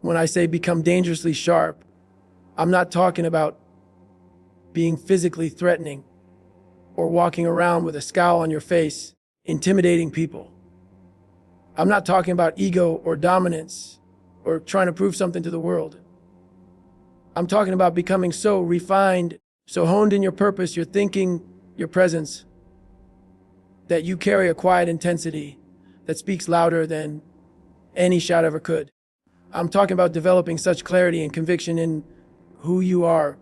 When I say become dangerously sharp, I'm not talking about being physically threatening or walking around with a scowl on your face, intimidating people. I'm not talking about ego or dominance or trying to prove something to the world. I'm talking about becoming so refined, so honed in your purpose, your thinking, your presence, that you carry a quiet intensity that speaks louder than any shout ever could. I'm talking about developing such clarity and conviction in who you are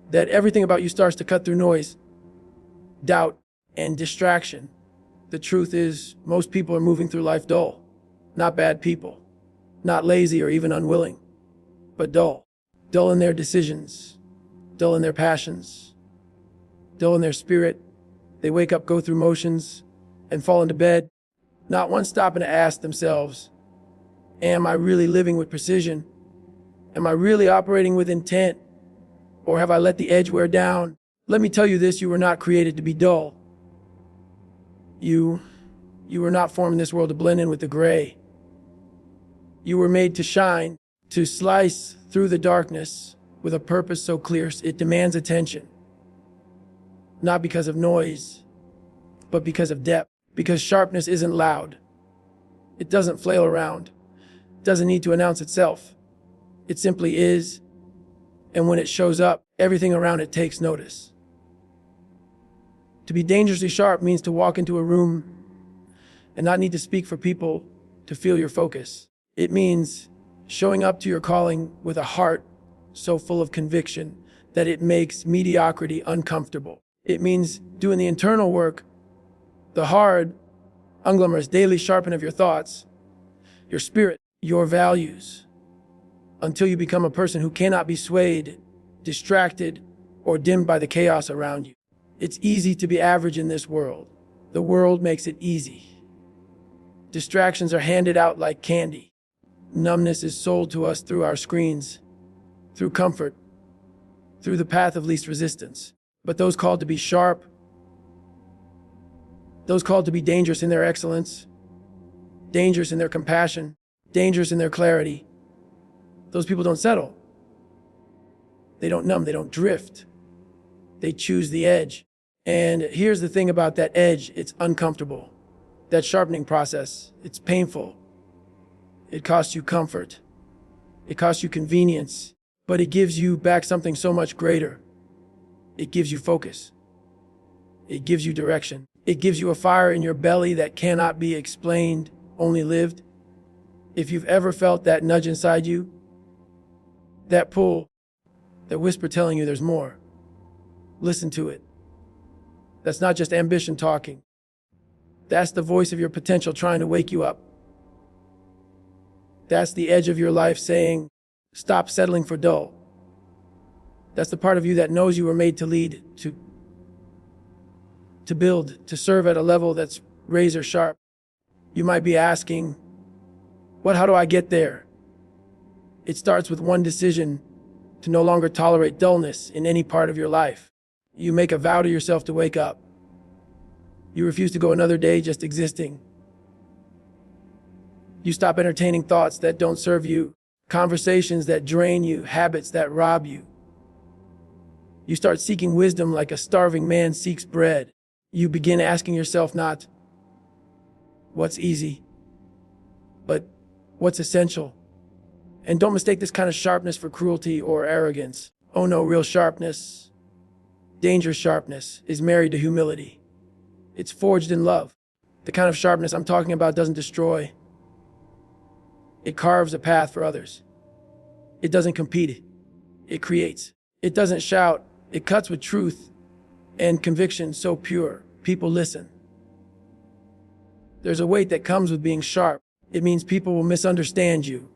that everything about you starts to cut through noise, doubt, and distraction. The truth is, most people are moving through life dull. Not bad people, not lazy or even unwilling, but dull. Dull in their decisions, dull in their passions, dull in their spirit. They wake up, go through motions, and fall into bed, not once stopping to ask themselves, am I really living with precision? Am I really operating with intent? Or have I let the edge wear down? Let me tell you this, you were not created to be dull. You were not formed in this world to blend in with the gray. You were made to shine, to slice through the darkness with a purpose so clear it demands attention. Not because of noise, but because of depth. Because sharpness isn't loud. It doesn't flail around. It doesn't need to announce itself. It simply is. And when it shows up, everything around it takes notice. To be dangerously sharp means to walk into a room and not need to speak for people to feel your focus. It means showing up to your calling with a heart so full of conviction that it makes mediocrity uncomfortable. It means doing the internal work, the hard, unglamorous daily sharpening of your thoughts, your spirit, your values, until you become a person who cannot be swayed, distracted, or dimmed by the chaos around you. It's easy to be average in this world. The world makes it easy. Distractions are handed out like candy. Numbness is sold to us through our screens, through comfort, through the path of least resistance. But those called to be sharp, those called to be dangerous in their excellence, dangerous in their compassion, dangerous in their clarity, those people don't settle. They don't numb, they don't drift. They choose the edge. And here's the thing about that edge, it's uncomfortable. That sharpening process, it's painful. It costs you comfort. It costs you convenience, but it gives you back something so much greater. It gives you focus. It gives you direction. It gives you a fire in your belly that cannot be explained, only lived. If you've ever felt that nudge inside you, that pull, that whisper telling you there's more, listen to it. That's not just ambition talking. That's the voice of your potential trying to wake you up. That's the edge of your life saying, stop settling for dull. That's the part of you that knows you were made to lead, to build, to serve at a level that's razor sharp. You might be asking, how do I get there? It starts with one decision to no longer tolerate dullness in any part of your life. You make a vow to yourself to wake up. You refuse to go another day just existing. You stop entertaining thoughts that don't serve you, conversations that drain you, habits that rob you. You start seeking wisdom like a starving man seeks bread. You begin asking yourself not what's easy, but what's essential. And don't mistake this kind of sharpness for cruelty or arrogance. Oh no, real sharpness, dangerous sharpness, is married to humility. It's forged in love. The kind of sharpness I'm talking about doesn't destroy. It carves a path for others. It doesn't compete. It creates. It doesn't shout. It cuts with truth and conviction so pure, people listen. There's a weight that comes with being sharp. It means people will misunderstand you.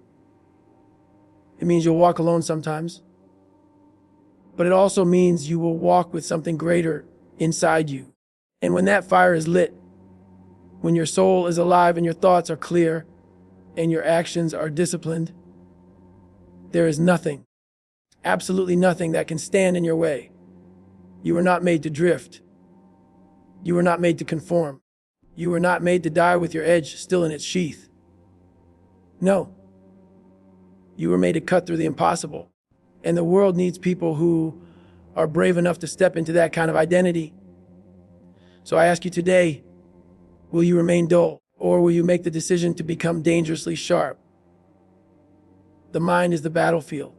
It means you'll walk alone sometimes. But it also means you will walk with something greater inside you. And when that fire is lit, when your soul is alive and your thoughts are clear and your actions are disciplined, there is nothing, absolutely nothing that can stand in your way. You were not made to drift. You were not made to conform. You were not made to die with your edge still in its sheath. No, You were made to cut through the impossible. And the world needs people who are brave enough to step into that kind of identity. So I ask you today, will you remain dull, or will you make the decision to become dangerously sharp? The mind is the battlefield.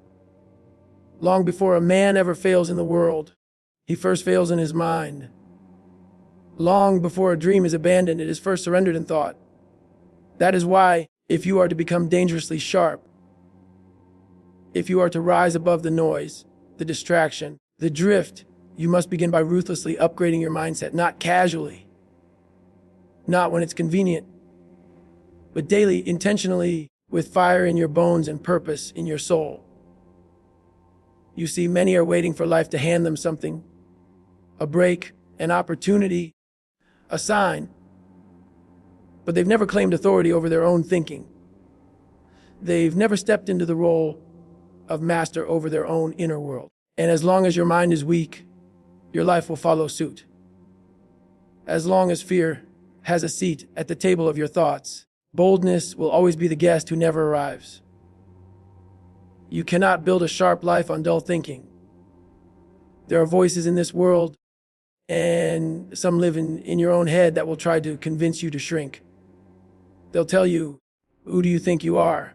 Long before a man ever fails in the world, he first fails in his mind. Long before a dream is abandoned, it is first surrendered in thought. That is why, if you are to become dangerously sharp, if you are to rise above the noise, the distraction, the drift, you must begin by ruthlessly upgrading your mindset, not casually, not when it's convenient, but daily, intentionally, with fire in your bones and purpose in your soul. You see, many are waiting for life to hand them something, a break, an opportunity, a sign, but they've never claimed authority over their own thinking. They've never stepped into the role of master over their own inner world. And as long as your mind is weak, your life will follow suit. As long as fear has a seat at the table of your thoughts, boldness will always be the guest who never arrives. You cannot build a sharp life on dull thinking. There are voices in this world, and some live in your own head, that will try to convince you to shrink. They'll tell you, who do you think you are?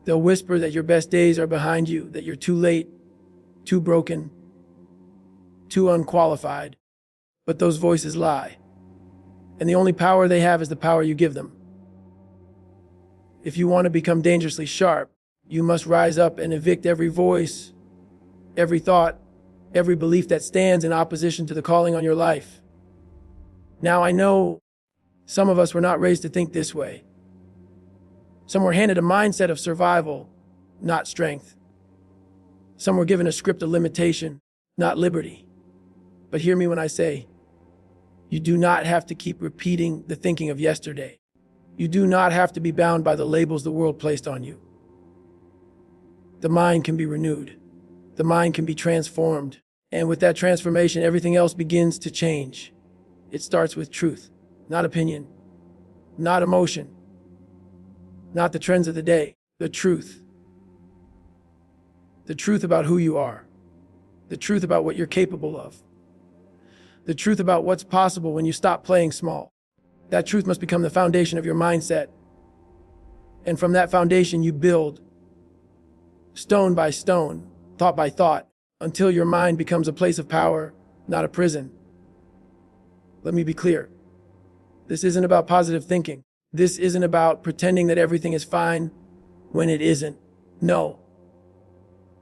They'll whisper that your best days are behind you, that you're too late, too broken, too unqualified. But those voices lie. And the only power they have is the power you give them. If you want to become dangerously sharp, you must rise up and evict every voice, every thought, every belief that stands in opposition to the calling on your life. Now, I know some of us were not raised to think this way. Some were handed a mindset of survival, not strength. Some were given a script of limitation, not liberty. But hear me when I say, you do not have to keep repeating the thinking of yesterday. You do not have to be bound by the labels the world placed on you. The mind can be renewed. The mind can be transformed. And with that transformation, everything else begins to change. It starts with truth, not opinion, not emotion, not the trends of the day, the truth. The truth about who you are. The truth about what you're capable of. The truth about what's possible when you stop playing small. That truth must become the foundation of your mindset. And from that foundation, you build, stone by stone, thought by thought, until your mind becomes a place of power, not a prison. Let me be clear. This isn't about positive thinking. This isn't about pretending that everything is fine when it isn't. No.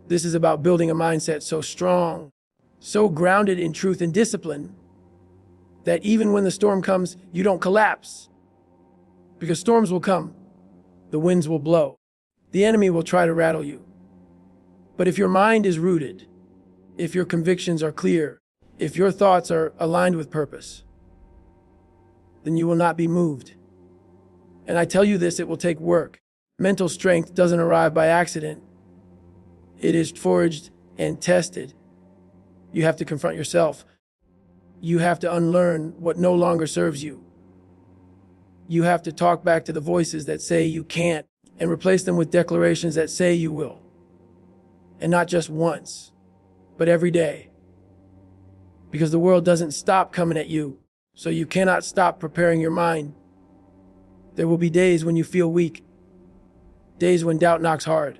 This is about building a mindset so strong, so grounded in truth and discipline, that even when the storm comes, you don't collapse. Because storms will come, the winds will blow, the enemy will try to rattle you. But if your mind is rooted, if your convictions are clear, if your thoughts are aligned with purpose, then you will not be moved. And I tell you this, it will take work. Mental strength doesn't arrive by accident. It is forged and tested. You have to confront yourself. You have to unlearn what no longer serves you. You have to talk back to the voices that say you can't and replace them with declarations that say you will. And not just once, but every day. Because the world doesn't stop coming at you, so you cannot stop preparing your mind. There will be days when you feel weak, days when doubt knocks hard.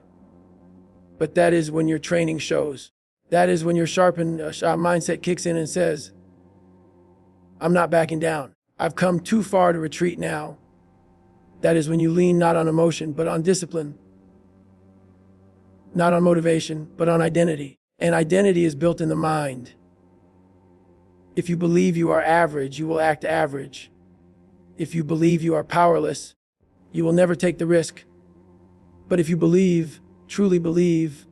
But that is when your training shows. That is when your sharpened mindset kicks in and says, I'm not backing down. I've come too far to retreat now. That is when you lean not on emotion, but on discipline. Not on motivation, but on identity. And identity is built in the mind. If you believe you are average, you will act average. If you believe you are powerless, you will never take the risk. But if you believe, truly believe,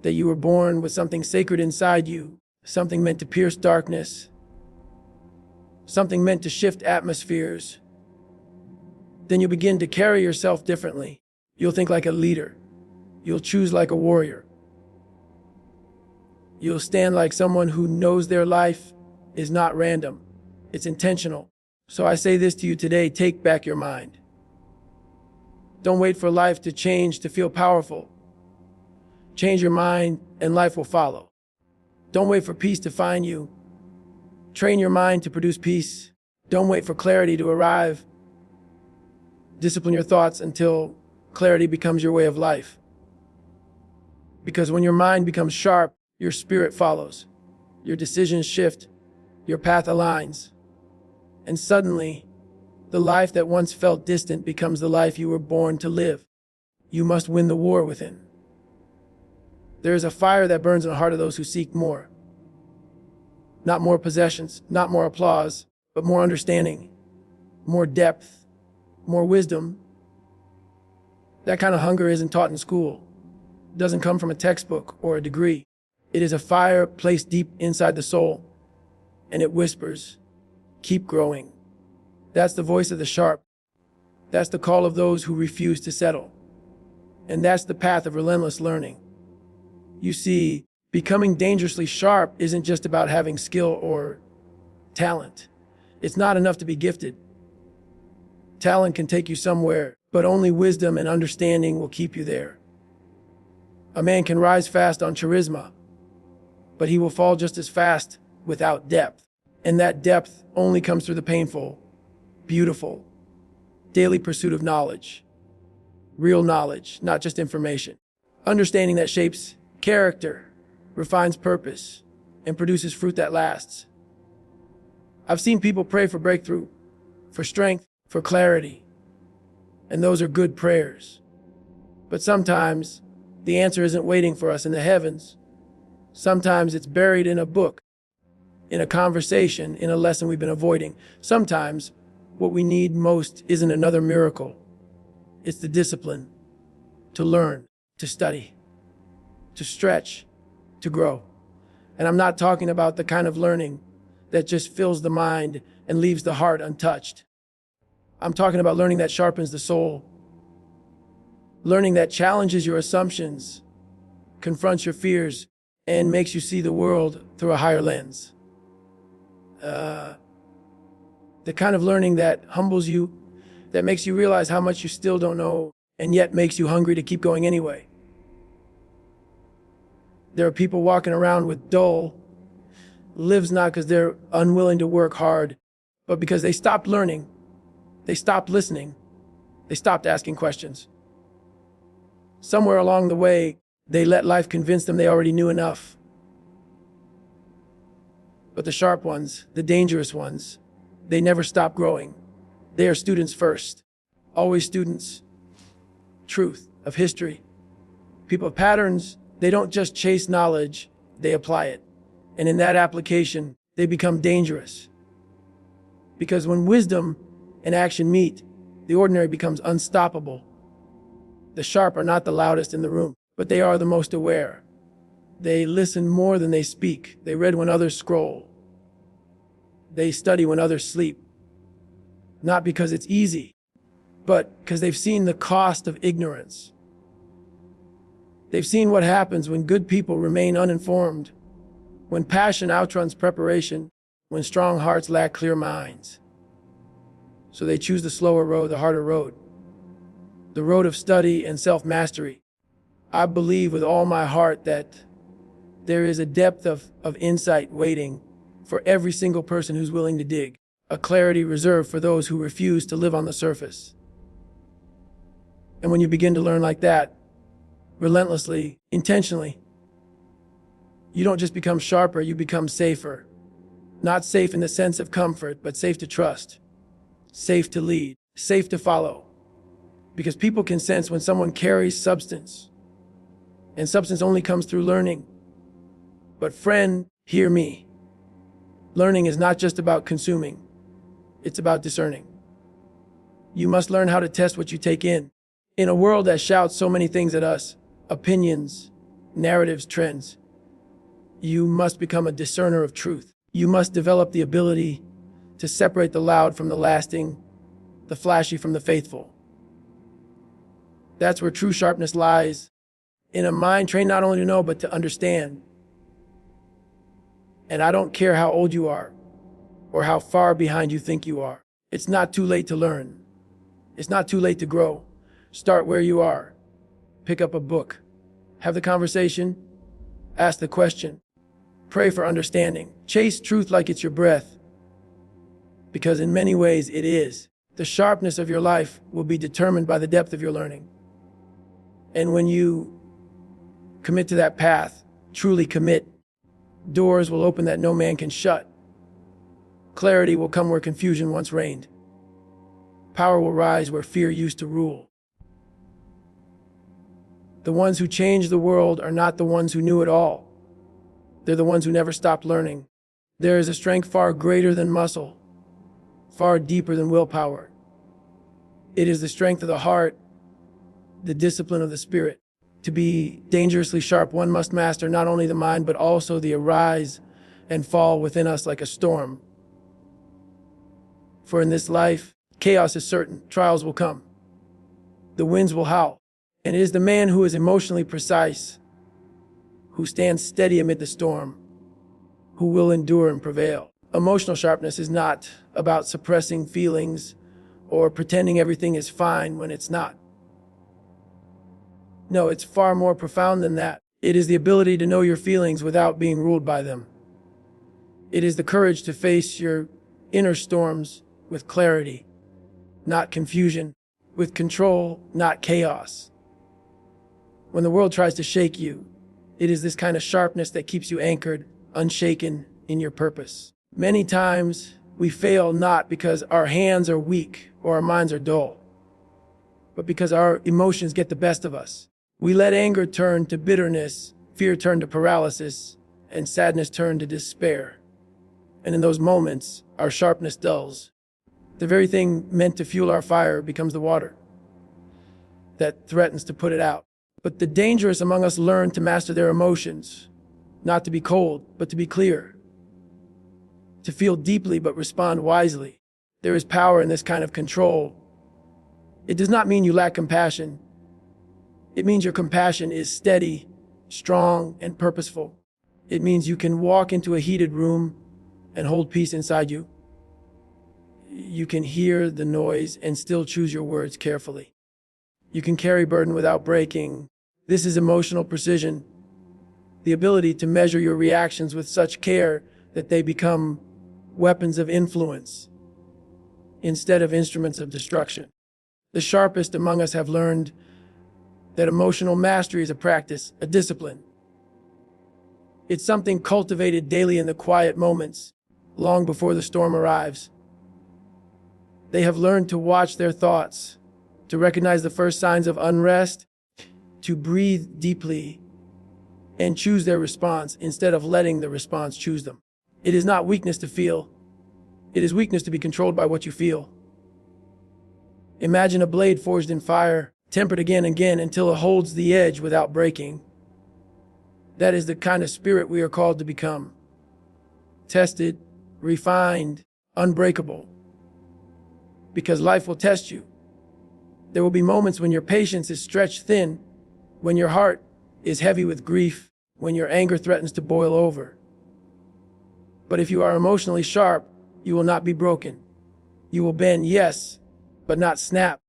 that you were born with something sacred inside you, something meant to pierce darkness, something meant to shift atmospheres, then you'll begin to carry yourself differently. You'll think like a leader. You'll choose like a warrior. You'll stand like someone who knows their life is not random. It's intentional. So I say this to you today, take back your mind. Don't wait for life to change to feel powerful. Change your mind and life will follow. Don't wait for peace to find you. Train your mind to produce peace. Don't wait for clarity to arrive. Discipline your thoughts until clarity becomes your way of life. Because when your mind becomes sharp, your spirit follows. Your decisions shift, your path aligns. And suddenly, the life that once felt distant becomes the life you were born to live. You must win the war within. There is a fire that burns in the heart of those who seek more. Not more possessions, not more applause, but more understanding, more depth, more wisdom. That kind of hunger isn't taught in school. It doesn't come from a textbook or a degree. It is a fire placed deep inside the soul, and it whispers, keep growing. That's the voice of the sharp. That's the call of those who refuse to settle. And that's the path of relentless learning. You see, becoming dangerously sharp isn't just about having skill or talent. It's not enough to be gifted. Talent can take you somewhere, but only wisdom and understanding will keep you there. A man can rise fast on charisma, but he will fall just as fast without depth. And that depth only comes through the painful, beautiful, daily pursuit of knowledge. Real knowledge, not just information. Understanding that shapes character, refines purpose, and produces fruit that lasts. I've seen people pray for breakthrough, for strength, for clarity, and those are good prayers. But sometimes the answer isn't waiting for us in the heavens. Sometimes it's buried in a book, in a conversation, in a lesson we've been avoiding. Sometimes what we need most isn't another miracle. It's the discipline to learn, to study, to stretch, to grow. And I'm not talking about the kind of learning that just fills the mind and leaves the heart untouched. I'm talking about learning that sharpens the soul, learning that challenges your assumptions, confronts your fears, and makes you see the world through a higher lens. The kind of learning that humbles you, that makes you realize how much you still don't know, and yet makes you hungry to keep going anyway. There are people walking around with dull lives, not because they're unwilling to work hard, but because they stopped learning, they stopped listening, they stopped asking questions. Somewhere along the way, they let life convince them they already knew enough. But the sharp ones, the dangerous ones, they never stop growing. They are students first, always students. Truth, of history, people of patterns. They don't just chase knowledge, they apply it. And in that application, they become dangerous. Because when wisdom and action meet, the ordinary becomes unstoppable. The sharp are not the loudest in the room, but they are the most aware. They listen more than they speak. They read when others scroll. They study when others sleep. Not because it's easy, but because they've seen the cost of ignorance. They've seen what happens when good people remain uninformed, when passion outruns preparation, when strong hearts lack clear minds. So they choose the slower road, the harder road, the road of study and self-mastery. I believe with all my heart that there is a depth of insight waiting for every single person who's willing to dig, a clarity reserved for those who refuse to live on the surface. And when you begin to learn like that, relentlessly, intentionally, you don't just become sharper, you become safer. Not safe in the sense of comfort, but safe to trust, safe to lead, safe to follow. Because people can sense when someone carries substance, and substance only comes through learning. But friend, hear me. Learning is not just about consuming, it's about discerning. You must learn how to test what you take in. In a world that shouts so many things at us, opinions, narratives, trends, you must become a discerner of truth. You must develop the ability to separate the loud from the lasting, the flashy from the faithful. That's where true sharpness lies, in a mind trained not only to know, but to understand. And I don't care how old you are, or how far behind you think you are. It's not too late to learn. It's not too late to grow. Start where you are. Pick up a book. Have the conversation. Ask the question. Pray for understanding. Chase truth like it's your breath. Because in many ways it is. The sharpness of your life will be determined by the depth of your learning. And when you commit to that path, truly commit, doors will open that no man can shut. Clarity will come where confusion once reigned. Power will rise where fear used to rule. The ones who change the world are not the ones who knew it all. They're the ones who never stopped learning. There is a strength far greater than muscle, far deeper than willpower. It is the strength of the heart, the discipline of the spirit. To be dangerously sharp, one must master not only the mind, but also the arise and fall within us like a storm. For in this life, chaos is certain, trials will come. The winds will howl. And it is the man who is emotionally precise, who stands steady amid the storm, who will endure and prevail. Emotional sharpness is not about suppressing feelings or pretending everything is fine when it's not. No, it's far more profound than that. It is the ability to know your feelings without being ruled by them. It is the courage to face your inner storms with clarity, not confusion, with control, not chaos. When the world tries to shake you, it is this kind of sharpness that keeps you anchored, unshaken in your purpose. Many times we fail not because our hands are weak or our minds are dull, but because our emotions get the best of us. We let anger turn to bitterness, fear turn to paralysis, and sadness turn to despair. And in those moments, our sharpness dulls. The very thing meant to fuel our fire becomes the water that threatens to put it out. But the dangerous among us learn to master their emotions, not to be cold, but to be clear, to feel deeply but respond wisely. There is power in this kind of control. It does not mean you lack compassion. It means your compassion is steady, strong, and purposeful. It means you can walk into a heated room and hold peace inside you. You can hear the noise and still choose your words carefully. You can carry burden without breaking. This is emotional precision, the ability to measure your reactions with such care that they become weapons of influence instead of instruments of destruction. The sharpest among us have learned that emotional mastery is a practice, a discipline. It's something cultivated daily in the quiet moments, long before the storm arrives. They have learned to watch their thoughts, to recognize the first signs of unrest, to breathe deeply, and choose their response instead of letting the response choose them. It is not weakness to feel. It is weakness to be controlled by what you feel. Imagine a blade forged in fire, tempered again and again until it holds the edge without breaking. That is the kind of spirit we are called to become. Tested, refined, unbreakable. Because life will test you. There will be moments when your patience is stretched thin, when your heart is heavy with grief, when your anger threatens to boil over. But if you are emotionally sharp, you will not be broken. You will bend, yes, but not snap.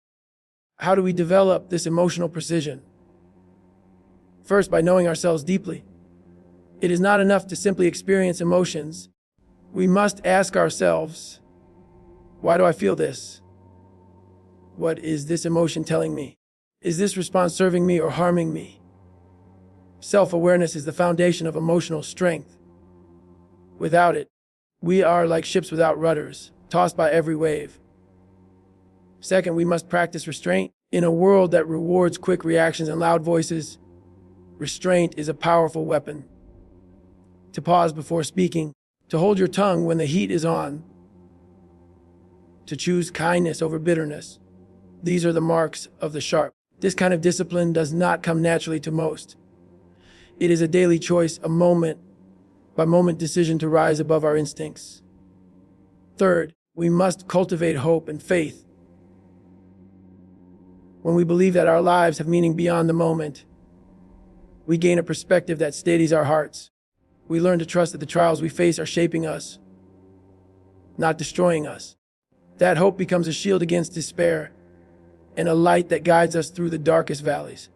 How do we develop this emotional precision? First, by knowing ourselves deeply. It is not enough to simply experience emotions. We must ask ourselves, why do I feel this? What is this emotion telling me? Is this response serving me or harming me? Self-awareness is the foundation of emotional strength. Without it, we are like ships without rudders, tossed by every wave. Second, we must practice restraint. In a world that rewards quick reactions and loud voices, restraint is a powerful weapon. To pause before speaking, to hold your tongue when the heat is on, to choose kindness over bitterness. These are the marks of the sharp. This kind of discipline does not come naturally to most. It is a daily choice, a moment-by-moment decision to rise above our instincts. Third, we must cultivate hope and faith. When we believe that our lives have meaning beyond the moment, we gain a perspective that steadies our hearts. We learn to trust that the trials we face are shaping us, not destroying us. That hope becomes a shield against despair, and a light that guides us through the darkest valleys.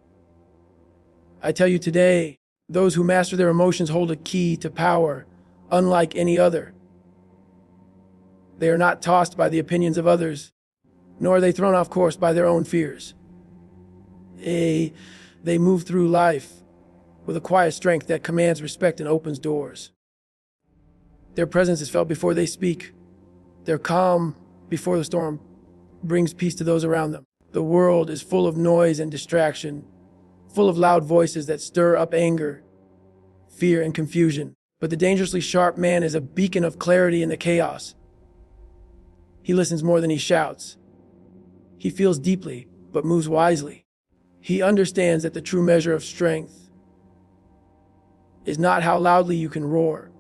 I tell you today, those who master their emotions hold a key to power unlike any other. They are not tossed by the opinions of others, nor are they thrown off course by their own fears. They move through life with a quiet strength that commands respect and opens doors. Their presence is felt before they speak. Their calm before the storm brings peace to those around them. The world is full of noise and distraction, full of loud voices that stir up anger, fear, and confusion. But the dangerously sharp man is a beacon of clarity in the chaos. He listens more than he shouts. He feels deeply, but moves wisely. He understands that the true measure of strength is not how loudly you can roar,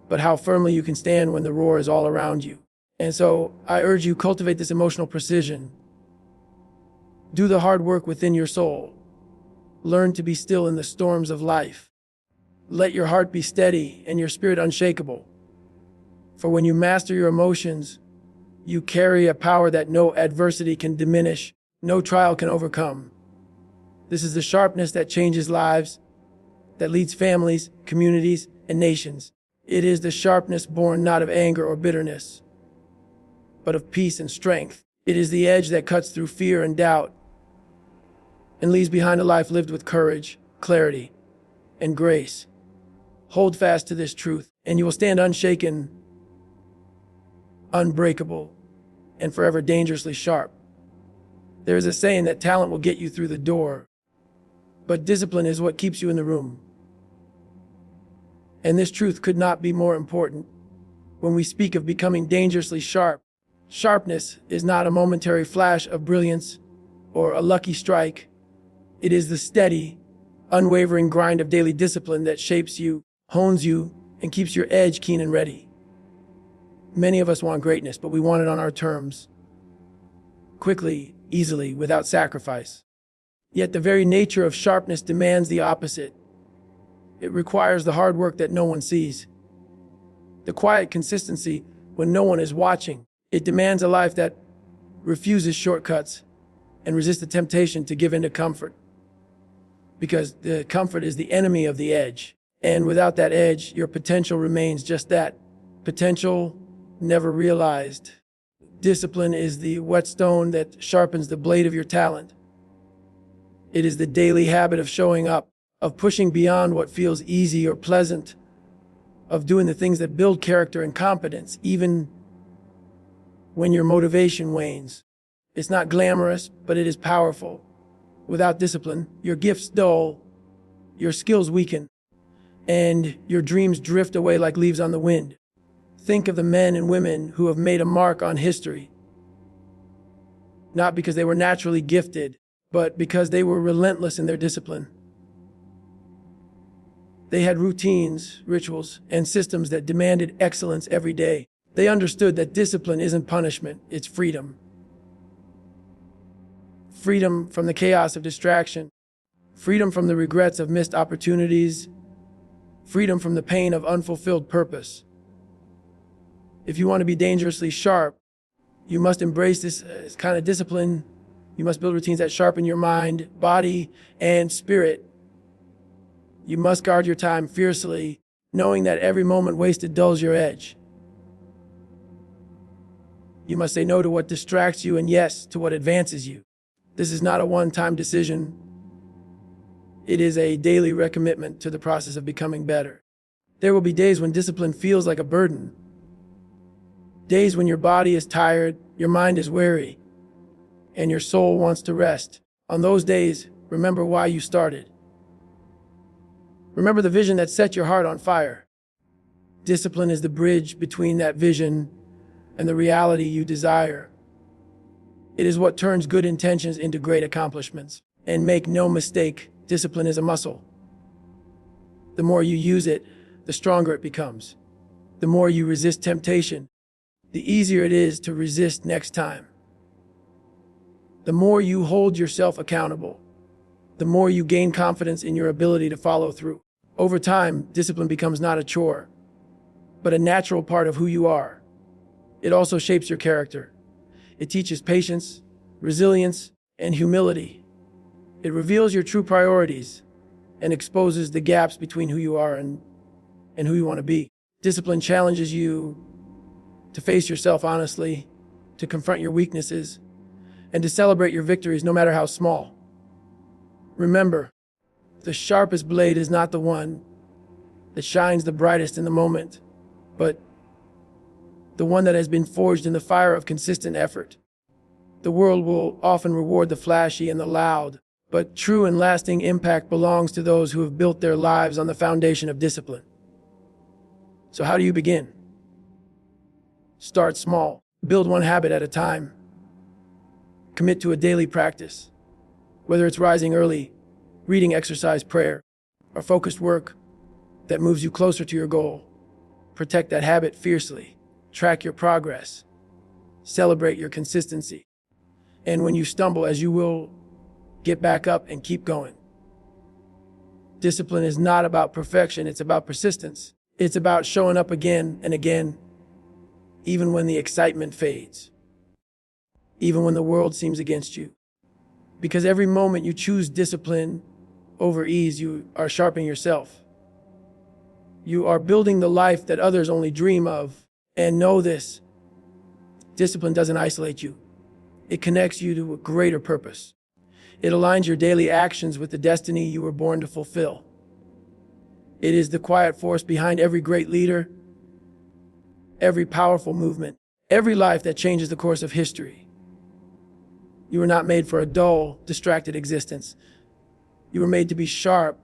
but how firmly you can stand when the roar is all around you. And so I urge you, cultivate this emotional precision. Do the hard work within your soul. Learn to be still in the storms of life. Let your heart be steady and your spirit unshakable. For when you master your emotions, you carry a power that no adversity can diminish, no trial can overcome. This is the sharpness that changes lives, that leads families, communities, and nations. It is the sharpness born not of anger or bitterness, but of peace and strength. It is the edge that cuts through fear and doubt and leaves behind a life lived with courage, clarity, and grace. Hold fast to this truth, and you will stand unshaken, unbreakable, and forever dangerously sharp. There is a saying that talent will get you through the door, but discipline is what keeps you in the room. And this truth could not be more important. When we speak of becoming dangerously sharp, sharpness is not a momentary flash of brilliance or a lucky strike. It is the steady, unwavering grind of daily discipline that shapes you, hones you, and keeps your edge keen and ready. Many of us want greatness, but we want it on our terms. Quickly, easily, without sacrifice. Yet the very nature of sharpness demands the opposite. It requires the hard work that no one sees, the quiet consistency when no one is watching. It demands a life that refuses shortcuts and resists the temptation to give in to comfort. Because the comfort is the enemy of the edge. And without that edge, your potential remains just that, potential never realized. Discipline is the whetstone that sharpens the blade of your talent. It is the daily habit of showing up, of pushing beyond what feels easy or pleasant, of doing the things that build character and competence, even when your motivation wanes. It's not glamorous, but it is powerful. Without discipline, your gifts dull, your skills weaken, and your dreams drift away like leaves on the wind. Think of the men and women who have made a mark on history, not because they were naturally gifted, but because they were relentless in their discipline. They had routines, rituals, and systems that demanded excellence every day. They understood that discipline isn't punishment, it's freedom. Freedom from the chaos of distraction, freedom from the regrets of missed opportunities, freedom from the pain of unfulfilled purpose. If you want to be dangerously sharp, you must embrace this kind of discipline. You must build routines that sharpen your mind, body, and spirit. You must guard your time fiercely, knowing that every moment wasted dulls your edge. You must say no to what distracts you and yes to what advances you. This is not a one-time decision. It is a daily recommitment to the process of becoming better. There will be days when discipline feels like a burden. Days when your body is tired, your mind is weary, and your soul wants to rest. On those days, remember why you started. Remember the vision that set your heart on fire. Discipline is the bridge between that vision and the reality you desire. It is what turns good intentions into great accomplishments. And make no mistake, discipline is a muscle. The more you use it, the stronger it becomes. The more you resist temptation, the easier it is to resist next time. The more you hold yourself accountable, the more you gain confidence in your ability to follow through. Over time, discipline becomes not a chore, but a natural part of who you are. It also shapes your character. It teaches patience, resilience, and humility. It reveals your true priorities and exposes the gaps between who you are and who you want to be. Discipline challenges you to face yourself honestly, to confront your weaknesses, and to celebrate your victories no matter how small. Remember, the sharpest blade is not the one that shines the brightest in the moment, but the one that has been forged in the fire of consistent effort. The world will often reward the flashy and the loud, but true and lasting impact belongs to those who have built their lives on the foundation of discipline. So how do you begin? Start small. Build one habit at a time. Commit to a daily practice. Whether it's rising early, reading, exercise, prayer, or focused work that moves you closer to your goal. Protect that habit fiercely. Track your progress. Celebrate your consistency. And when you stumble, as you will, get back up and keep going. Discipline is not about perfection, it's about persistence. It's about showing up again and again, even when the excitement fades, even when the world seems against you. Because every moment you choose discipline over ease, you are sharpening yourself. You are building the life that others only dream of. And know this, discipline doesn't isolate you. It connects you to a greater purpose. It aligns your daily actions with the destiny you were born to fulfill. It is the quiet force behind every great leader, every powerful movement, every life that changes the course of history. You were not made for a dull, distracted existence. You were made to be sharp,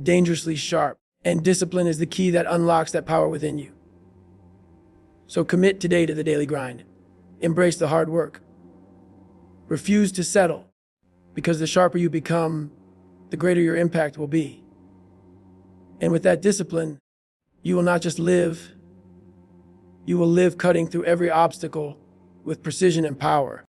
dangerously sharp, and discipline is the key that unlocks that power within you. So commit today to the daily grind. Embrace the hard work. Refuse to settle, because the sharper you become, the greater your impact will be. And with that discipline, you will not just live, you will live cutting through every obstacle with precision and power.